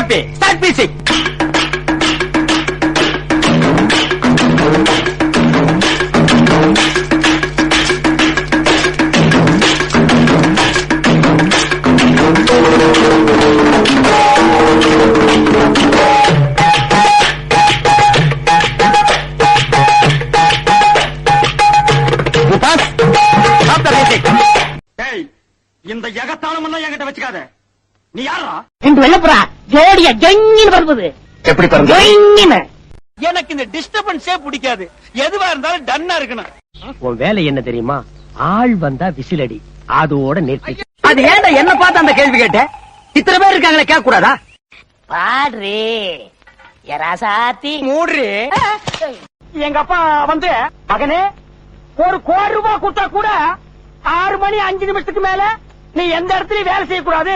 Copy start music. இந்த எகத்தாளம் எல்லாம் என்கிட்ட வச்சுக்காத. நீ யாரா? ரெண்டு வெள்ளப்புறா ஜோடிய ஜெங்கின்னு பறப்புது. எப்படி பறந்து? எனக்கு இந்த டிஸ்டர்பன்ஸே பிடிக்காது. எதுவா இருந்தாலும் டன்னா இருக்கணும். உன் வேலை என்ன தெரியுமா? ஆள் வந்தா விசிலடி, அதோட நிறுத்தி. அது ஏன்டா என்ன பார்த்து அந்த கேள்வி கேட்ட? இத்தனை பேர் இருக்காங்களே, கேட்க கூடாதா? பாடுறே எராசாத்தி மூடுறே. எங்க அப்பா வந்து, மகனே 1 கோடி ரூபாய் கொடுத்தா கூட 6 மணி 5 நிமிஷத்துக்கு மேல நீ எந்த இடத்துலயும் வேலை செய்யக்கூடாது,